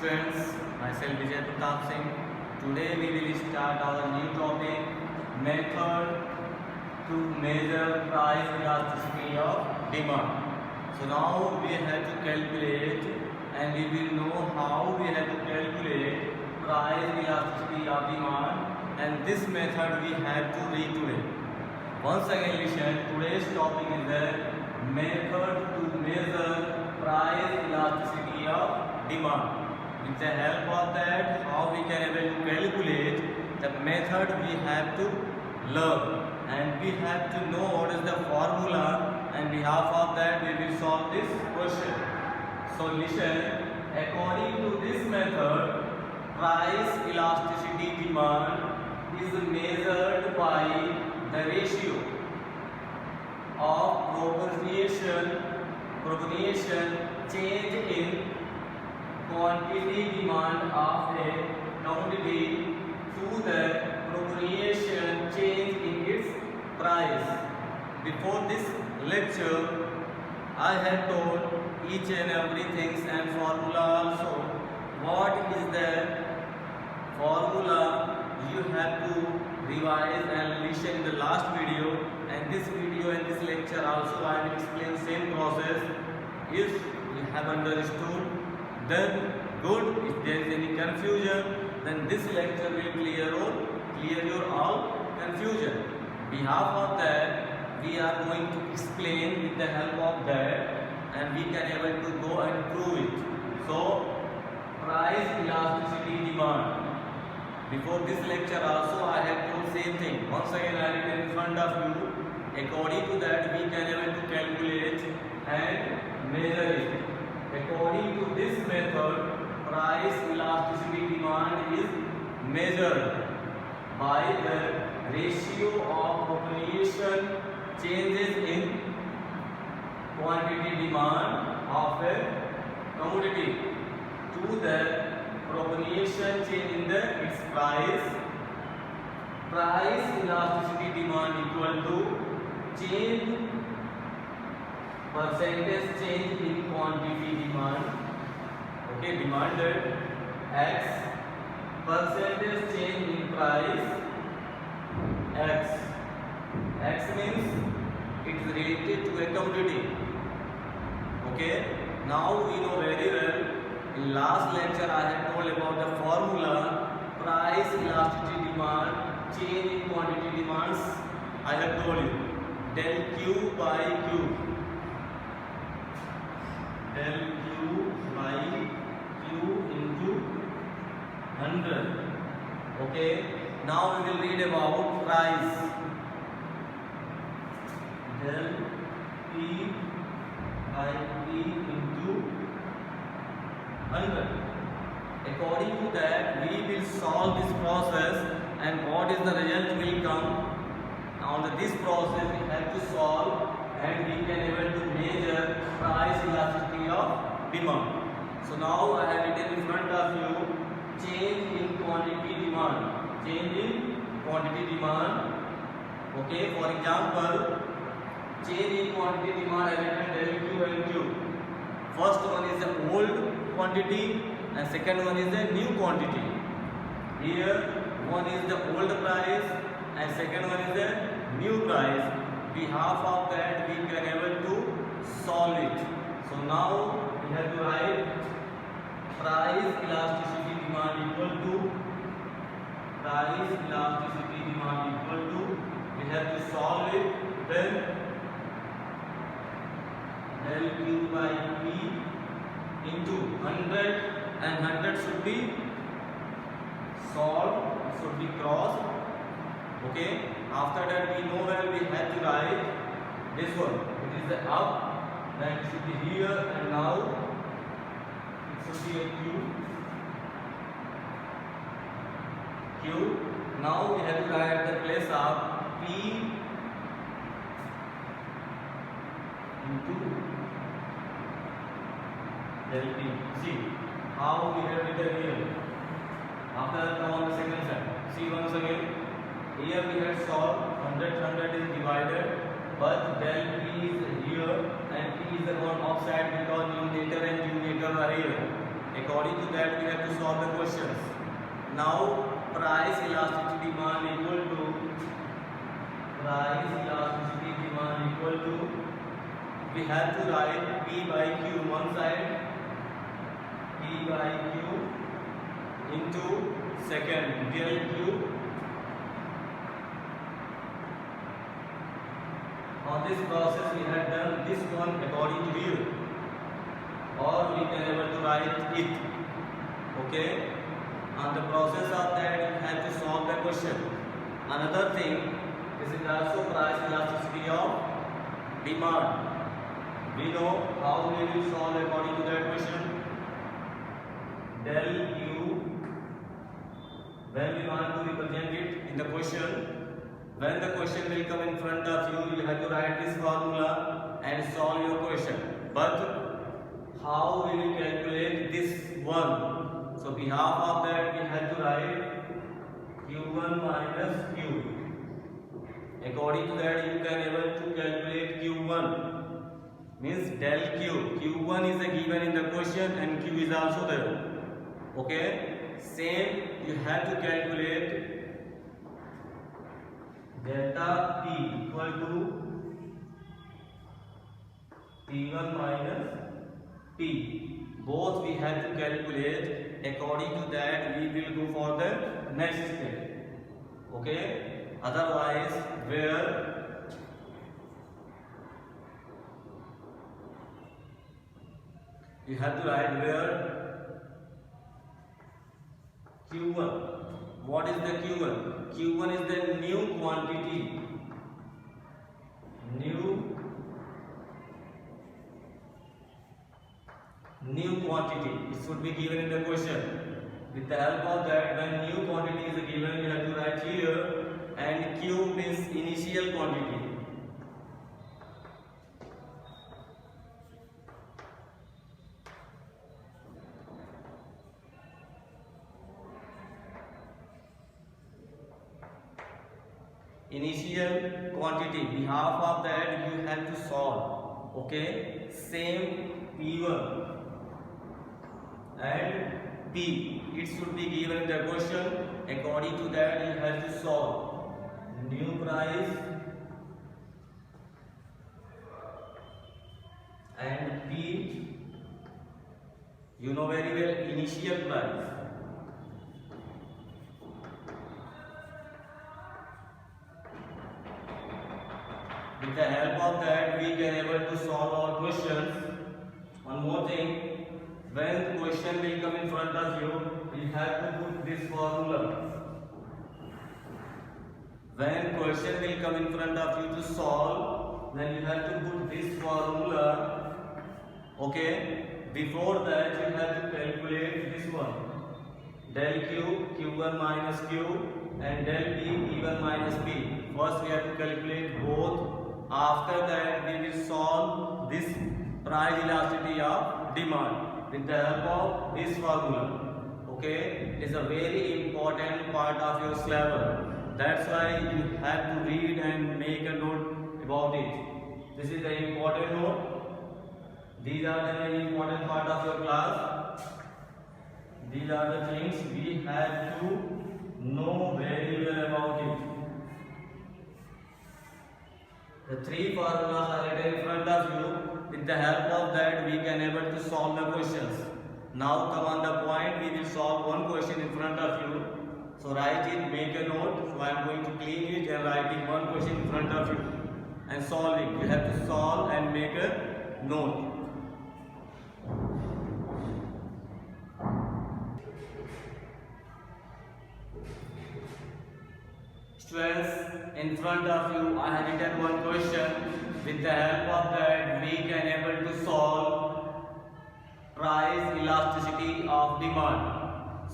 Students, myself Vijay Pratap Singh. Today we will start our new topic, method to measure price elasticity of demand. So now we have to calculate and we will know how we have to calculate price elasticity of demand, and this method we have to read today. Once again listen, today's topic is the method to measure price elasticity of demand. With the help of that, how we can able to calculate the method we have to learn, and we have to know what is the formula, and behalf of that we will solve this question. So listen, according to this method, price elasticity demand is measured by the ratio of propagation change in quantity demand of a commodity to the propagation change in its price. Before this lecture, I have told each and everything and formula also. What is the formula you have to revise and listen in the last video, and this video and this lecture also I will explain same process. If you have understood, then good. If there is any confusion, then this lecture will clear your all confusion. Behalf of that, we are going to explain with the help of that, and we can able to go and prove it. So price elasticity demand. Before this lecture also I have told same thing. Once again I written in front of you. According to that we can able to calculate and measure it. According to this method, price elasticity demand is measured by the ratio of propagation changes in quantity demand of a commodity to the propagation change in its price. Price elasticity demand equal to percentage change in quantity demand. Okay, demanded X, percentage change in price X. X means it is related to a commodity. Okay, now we know very well. In last lecture I have told about the formula price elasticity demand change in quantity demands. I have told you del Q by Q. Del Q by Q into 100. Okay, now we will read about price. Del P by P into 100. According to that, we will solve this process, and what is the result will come. Now this process we have to solve, and we can able to measure price elasticity of demand. So now I have written in front of you change in quantity demand. Change in quantity demand. Okay, for example, change in quantity demand I have written del Q and Q. First one is the old quantity and second one is the new quantity. Here one is the old price and second one is the new price. Behalf of that we can able to solve it. So now we have to write price elasticity demand equal to price elasticity demand equal to, we have to solve it, then del Q by P into 100, and 100 should be solved, it should be crossed. Okay, after that we know where we have to write this one. It is the up, then it should be here, and now it should be a Q. Now we have to write the place of P into del P. See how we have written here. After that, come on the second side. See once again. Here we have solved 100 is divided, but del P is here and P is the one offside because numerator and numerator are here. According to that, we have to solve the questions. Now, price elasticity demand equal to we have to write P by Q one side, P by Q into second del Q. On this process we have done this one according to you, or we can able to write it. Okay, on the process of that you have to solve the question. Another thing, this is also price elasticity of demand. We know how we will solve according to that question. Del Q, when we want to represent it in the question, when the question will come in front of you, you have to write this formula and solve your question. But how we will calculate this one? So behalf of that we have to write Q1 minus Q. According to that you can able to calculate Q1, means del Q. Q1 is given in the question and Q is also there. Okay, same you have to calculate delta P equal to P1 minus P. Both we have to calculate. According to that we will go for the next step. Okay, otherwise where you have to write where Q1. What is the Q1? Q1 is the new quantity. New quantity. It should be given in the question. With the help of that, when new quantity is given, you have to write here, and Q means initial quantity. Initial quantity. Behalf of that you have to solve. Okay, same P1 and P, it should be given in the question. According to that you have to solve new price and P, you know very well, initial price. With the help of that we can able to solve our questions. One more thing, when the question will come in front of you, you have to put this formula. When question will come in front of you to solve, then you have to put this formula. Okay, before that you have to calculate this one, del Q, Q1 minus Q, and del P, P1 minus P. First we have to calculate both. After that we will solve this price elasticity of demand with the help of this formula. Okay, it is a very important part of your syllabus. That's why you have to read and make a note about it. This is the important note. These are the very important part of your class. These are the things we have to know very well about it. The three formulas are written in front of you. With the help of that we can able to solve the questions. Now come on the point, we will solve one question in front of you. So write it, make a note. So I am going to clean it and writing one question in front of you and solve it. You have to solve and make a note. Students, in front of you I have written one question. With the help of that we can able to solve price elasticity of demand.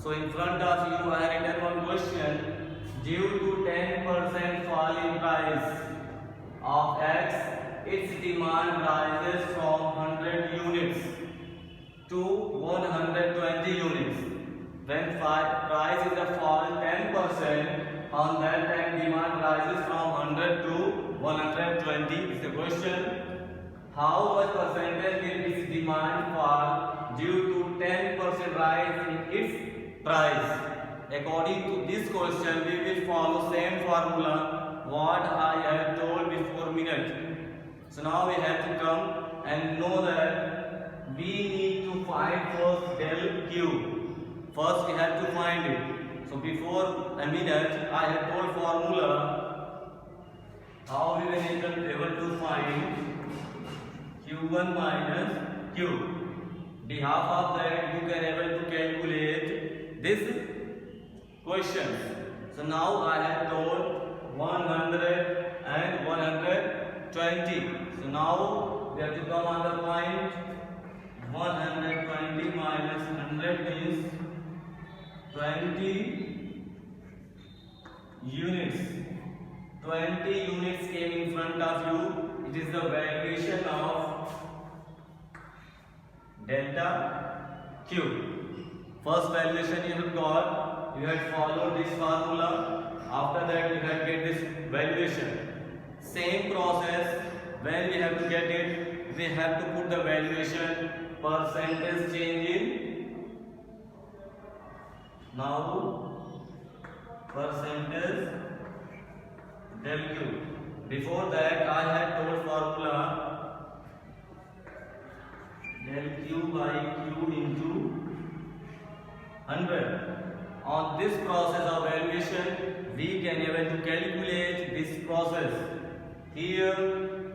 So in front of you I have written one question. Due to 10% fall in price of X, its demand rises from 100 units to 120 units. When price is a fall 10%, on that time demand rises from 100 to 120. Is the question, how much percentage will this demand fall due to 10% rise in its price. According to this question, we will follow same formula what I have told before minute. So now we have to come and know that we need to find first del Q. First we have to find it. So before a minute I have told formula how we were able to find Q1 minus Q. Behalf of that you can able to calculate this question. So now I have told 100 and 120. So now we have to come on the point. 120 minus 100 means 20 units. 20 units came in front of you. It is the valuation of delta Q. First valuation you have got. You had followed this formula. After that you had get this valuation. Same process. When we have to get it, we have to put the valuation percentage change in. Now percentage del Q. Before that I had told formula del Q by Q into 100. On this process of valuation we can able to calculate this process. Here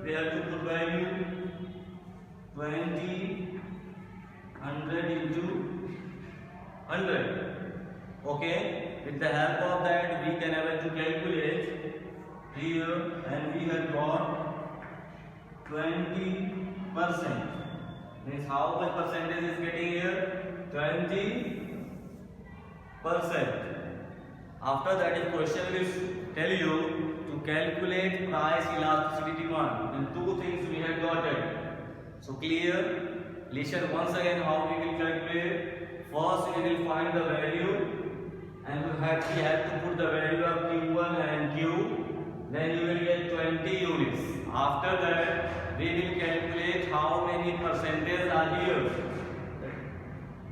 we have to put value 20 100 into 100. Okay, with the help of that we can able to calculate here, and we have got 20%. Means how much percentage is getting here? 20%. After that, if question will tell you to calculate price elasticity demand, then two things we have got it. So clear? Listen once again how we will calculate. First we will find the value, and we have to put the value of Q1 and Q. Then you will get 20 units. After that we will calculate how many percentage are here.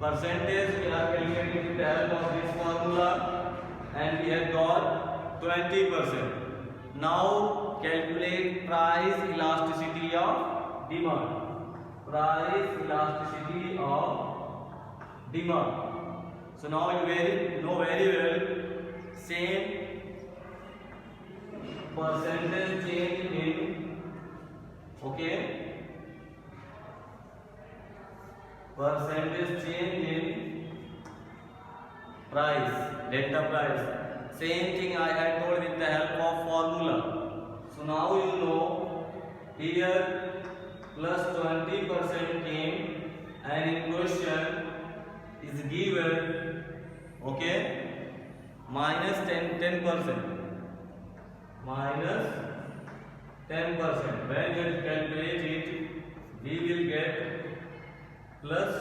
Percentage we are calculating with the help of this formula, and we have got 20%. Now calculate price elasticity of demand. Price elasticity of demand. So now you know very well same percentage change in, okay, percentage change in price, delta price. Same thing I had told with the help of formula. So now you know here plus 20% came, and in question is given, okay, minus 10%. Minus 10%. When you calculate it, we will get plus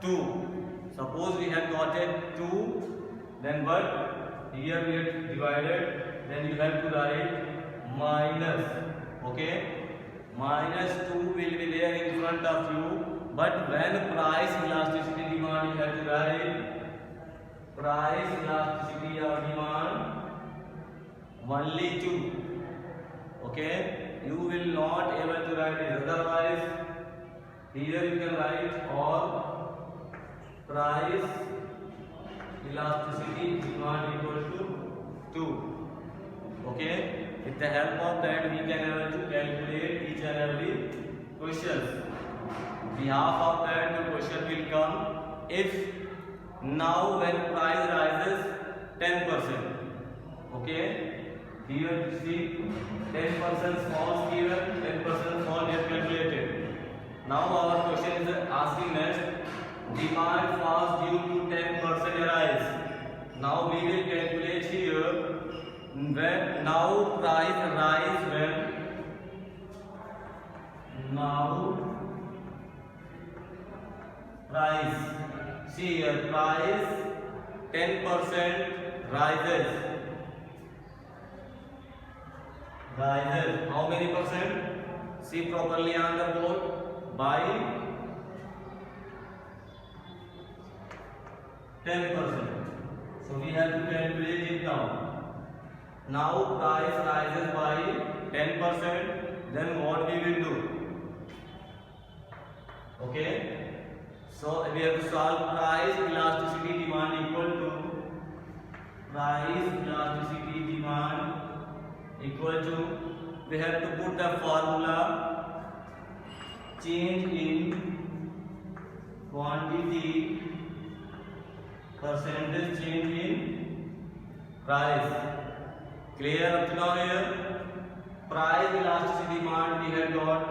2. Suppose we have got it 2, then what? Here we have divided, then you have to write minus, okay? Minus 2 will be there in front of you, but when price elasticity demand you have to write price elasticity of demand only 2, okay? You will not able to write it, otherwise here you can write or price elasticity demand equal to 2, okay? With the help of that we can able to calculate each and every questions. Behalf of that the question will come, if now when price rises 10%, okay, here you see 10% falls given, 10% fall get calculated. Now our question is asking next, demand falls due to 10% rise. Now we will calculate here when now price rise when now price, see here price 10% rises. How many percent? See properly on the board. By 10%. So we have to calculate it down. Now price rises by 10%. Then what we will do? Okay. So we have to solve price elasticity demand equal to price elasticity demand equal to, we have to put the formula change in quantity percentage change in price. Clear up to now here? Price elasticity demand we have got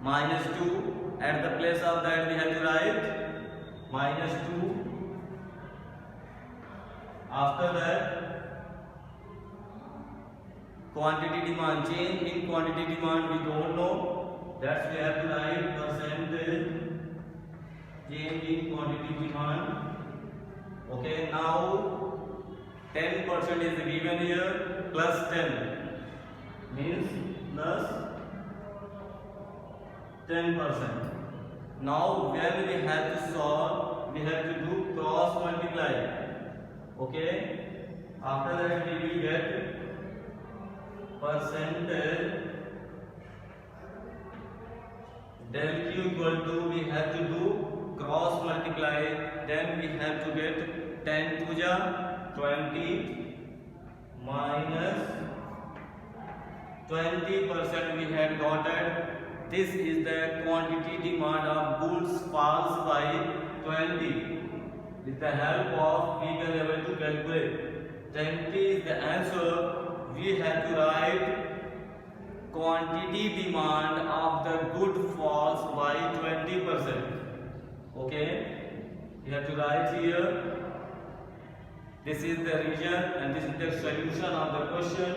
-2. At the place of that we have to write -2. After that quantity demand, change in quantity demand we don't know, that's we have to write percentage change in quantity demand. Okay, now 10% is given here, plus 10 means plus 10%. Now when we have to solve, we have to do cross multiply. Okay, after that we will get percentage del q equal to, we have to do cross multiply, then we have to get 10 to the 20 minus 20% we had got at. This is the quantity demand of goods falls by 20. With the help of, we can able to calculate. 20 is the answer. We have to write quantity demand of the good falls by 20%. Okay, you have to write here. This is the region and this is the solution of the question.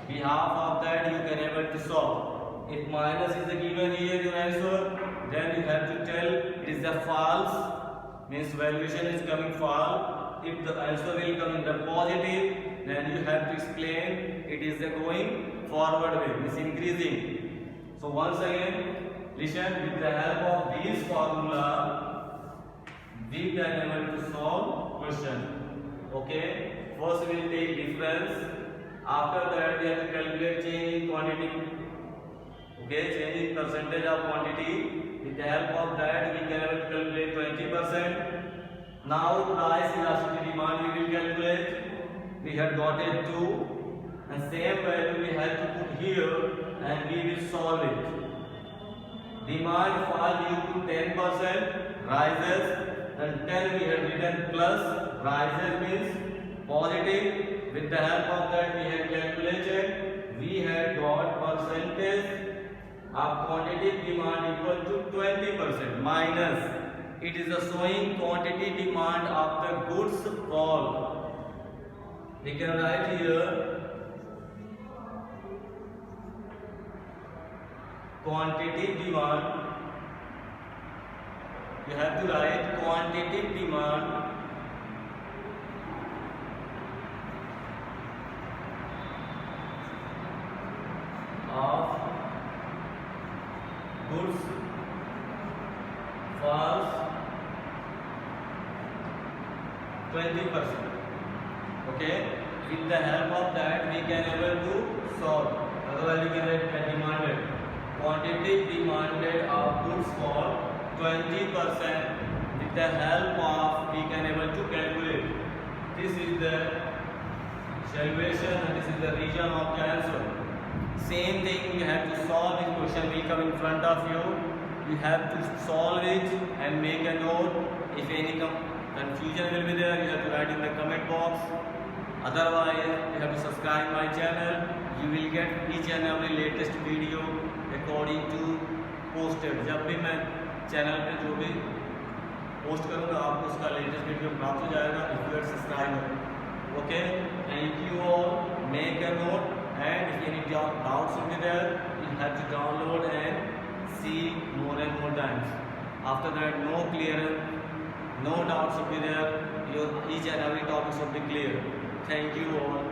Behalf of that you can able to solve. If minus is given here your answer, then you have to tell it is the false, means valuation is coming false. If the answer will come in the positive, then you have to explain it is the going forward way, means increasing. So once again listen, with the help of these formula we can able to solve question. Okay, first we will take difference. After that we have to calculate change in quantity. Okay, change in percentage of quantity. With the help of that we can calculate 20%. Now price elasticity demand we will calculate. We have got it 2 and same value we have to put here and we will solve it. Demand fall due to 10% rises, and 10 we have written plus, rises means positive. With the help of that we have calculated, we have got percentage of quantity demand equal to 20% minus, it is a showing quantity demand of the goods fall. We can write here quantity demand. You have to write quantity demand of goods falls 20%. Okay, with the help of that we can able to solve. Otherwise we can write demanded, quantity demanded of goods for 20%. With the help of we can able to calculate. This is the solution and this is the region of the answer. Same thing, you have to solve this question will come in front of you. You have to solve it and make a note. If any confusion will be there, you have to write in the comment box. Otherwise, you have to subscribe my channel. You will get each and every latest video according to posted. जब भी मैं channel पे जो भी post करूँगा आपको उसका latest video प्राप्त हो जाएगा if you are subscriber. Okay, thank you all. Make a note. And if any doubts will be there, you have to download and see more and more times. After that, no doubts will be there. Each and every topic should be clear. Thank you all.